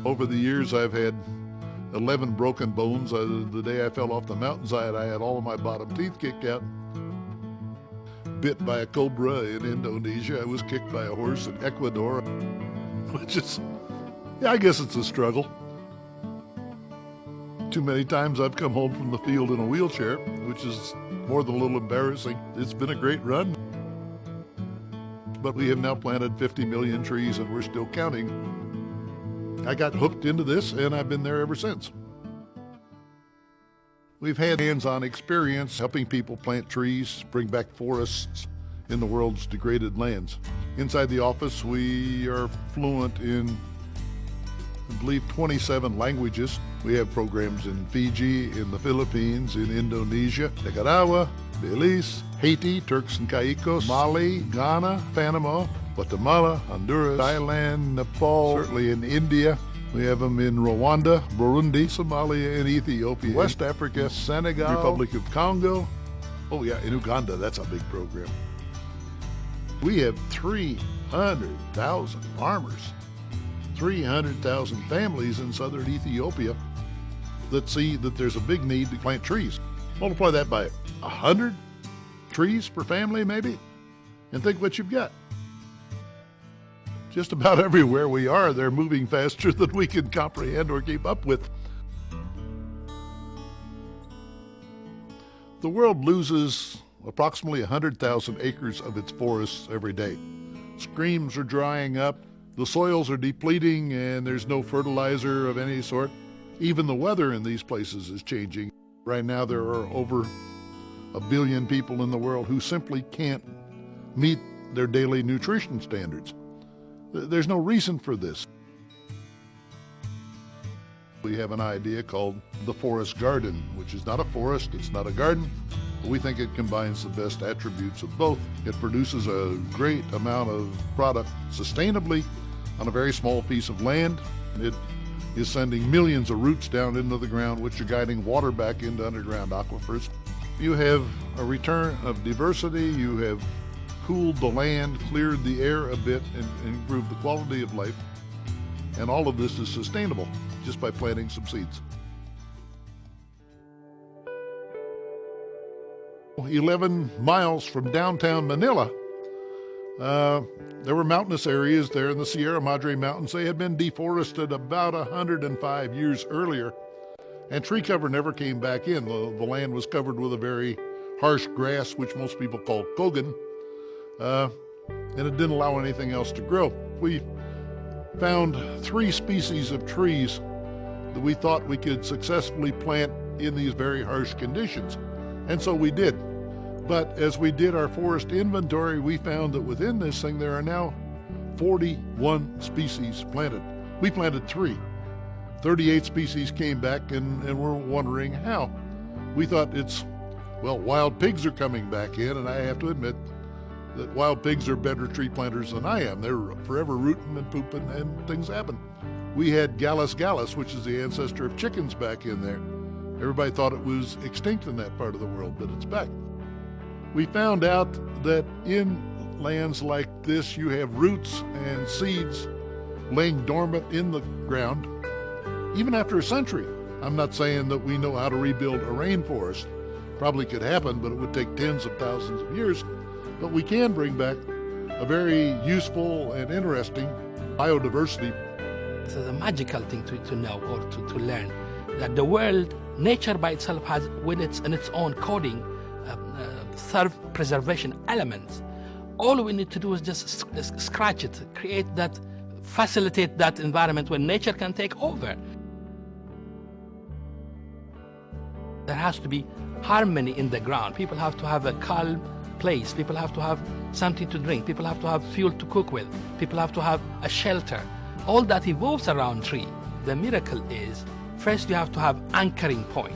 Over the years, I've had 11 broken bones. The day I fell off the mountainside, I had all of my bottom teeth kicked out. Bit by a cobra in Indonesia. I was kicked by a horse in Ecuador, which is, yeah, I guess it's a struggle. Too many times I've come home from the field in a wheelchair, which is more than a little embarrassing. It's been a great run. But we have now planted 50 million trees and we're still counting. I got hooked into this and I've been there ever since. We've had hands-on experience helping people plant trees, bring back forests in the world's degraded lands. Inside the office, we are fluent in, I believe, 27 languages. We have programs in Fiji, in the Philippines, in Indonesia, Nicaragua, Belize, Haiti, Turks and Caicos, Mali, Ghana, Panama, Guatemala, Honduras, Thailand, Nepal, certainly in India. We have them in Rwanda, Burundi, Somalia, and Ethiopia, West Africa, Senegal, Republic of Congo. Oh yeah, in Uganda, that's a big program. We have 300,000 farmers, 300,000 families in southern Ethiopia that see that there's a big need to plant trees. Multiply that by 100 trees per family maybe, and think what you've got. Just about everywhere we are, they're moving faster than we can comprehend or keep up with. The world loses approximately 100,000 acres of its forests every day. Streams are drying up, the soils are depleting, and there's no fertilizer of any sort. Even the weather in these places is changing. Right now there are over 1 billion people in the world who simply can't meet their daily nutrition standards. There's no reason for this. We have an idea called the forest garden, which is not a forest, it's not a garden, but we think it combines the best attributes of both. It produces a great amount of product sustainably on a very small piece of land. It is sending millions of roots down into the ground, which are guiding water back into underground aquifers. You have a return of diversity, you have cooled the land, cleared the air a bit, and improved the quality of life. And all of this is sustainable just by planting some seeds. 11 miles from downtown Manila, there were mountainous areas there in the Sierra Madre Mountains. They had been deforested about 105 years earlier, and tree cover never came back in. The land was covered with a very harsh grass, which most people call kogan, and it didn't allow anything else to grow. We found 3 species of trees that we thought we could successfully plant in these very harsh conditions, and so we did. But as we did our forest inventory, we found that within this thing there are now 41 species planted. We planted 3. 38 species came back, and we're wondering how. We thought well, wild pigs are coming back in, and I have to admit that wild pigs are better tree planters than I am. They're forever rooting and pooping, and things happen. We had Gallus gallus, which is the ancestor of chickens, back in there. Everybody thought it was extinct in that part of the world, but it's back. We found out that in lands like this, you have roots and seeds laying dormant in the ground, even after a century. I'm not saying that we know how to rebuild a rainforest. Probably could happen, but it would take tens of thousands of years. But we can bring back a very useful and interesting biodiversity. It's a magical thing to know or to learn that the world, nature by itself has in its own coding self-preservation elements. All we need to do is just scratch it, create that, facilitate that environment where nature can take over. There has to be harmony in the ground. People have to have a calm place. People have to have something to drink. People have to have fuel to cook with. People have to have a shelter. All that evolves around tree. The miracle is, first you have to have anchoring point.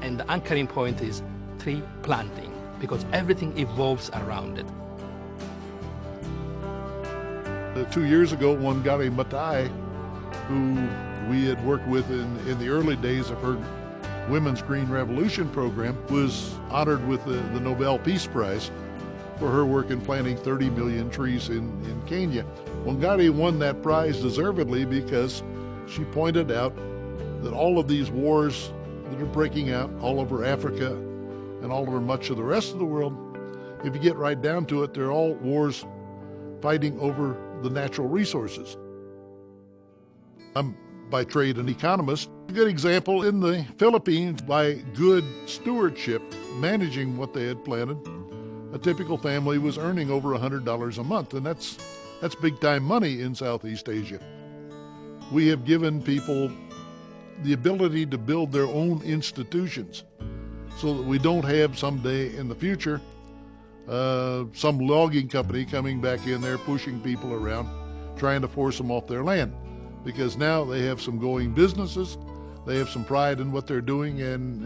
And the anchoring point is tree planting, because everything evolves around it. 2 years ago, Wangari Maathai, who we had worked with in the early days of her Women's Green Revolution program, was honored with the Nobel Peace Prize for her work in planting 30 million trees in Kenya. Wangari won that prize deservedly because She pointed out that all of these wars that are breaking out all over Africa and all over much of the rest of the world, if you get right down to it, they're all wars fighting over the natural resources. I'm by trade an economist. A good example in the Philippines, by good stewardship, managing what they had planted, a typical family was earning over $100 a month, and that's big time money in Southeast Asia. We have given people the ability to build their own institutions so that we don't have someday in the future some logging company coming back in there pushing people around, trying to force them off their land. Because now they have some going businesses, they have some pride in what they're doing, and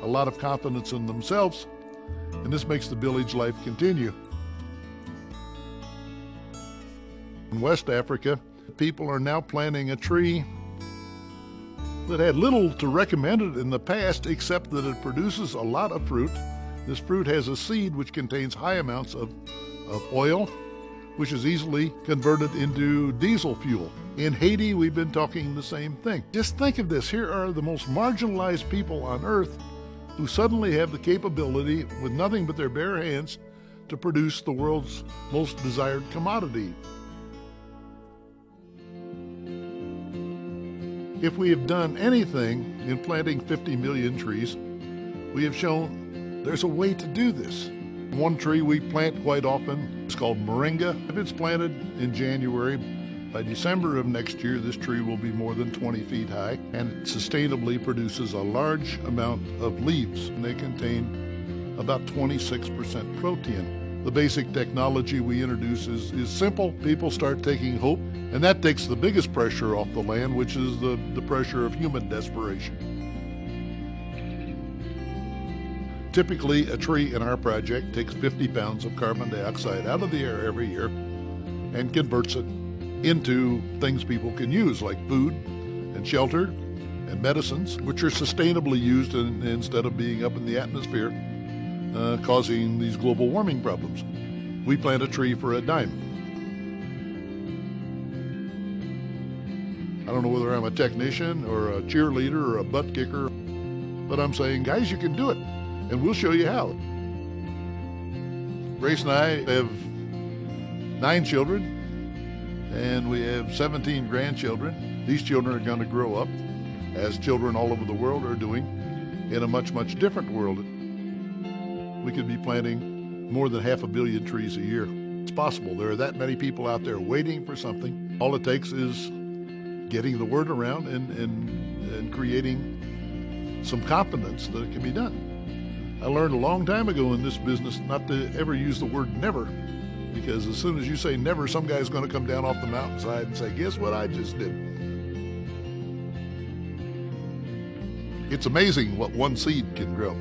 a lot of confidence in themselves, and this makes the village life continue. In West Africa, people are now planting a tree that had little to recommend it in the past, except that it produces a lot of fruit. This fruit has a seed which contains high amounts of oil, which is easily converted into diesel fuel. In Haiti, we've been talking the same thing. Just think of this. Here are the most marginalized people on earth who suddenly have the capability, with nothing but their bare hands, to produce the world's most desired commodity. If we have done anything in planting 50 million trees, we have shown there's a way to do this. One tree we plant quite often is called moringa. If it's planted in January, by December of next year, this tree will be more than 20 feet high, and it sustainably produces a large amount of leaves. And they contain about 26% protein. The basic technology we introduce is simple. People start taking hope, and that takes the biggest pressure off the land, which is the pressure of human desperation. Typically, a tree in our project takes 50 pounds of carbon dioxide out of the air every year and converts it into things people can use, like food and shelter and medicines, which are sustainably used instead of being up in the atmosphere, causing these global warming problems. We plant a tree for a dime. I don't know whether I'm a technician or a cheerleader or a butt kicker, but I'm saying, guys, you can do it, and we'll show you how. Grace and I have 9 children, and we have 17 grandchildren. These children are going to grow up, as children all over the world are doing, in a much, much different world. We could be planting more than 500 million trees a year. It's possible. There are that many people out there waiting for something. All it takes is getting the word around and creating some confidence that it can be done. I learned a long time ago in this business not to ever use the word never, because as soon as you say never, some guy's going to come down off the mountainside and say, guess what I just did? It's amazing what one seed can grow.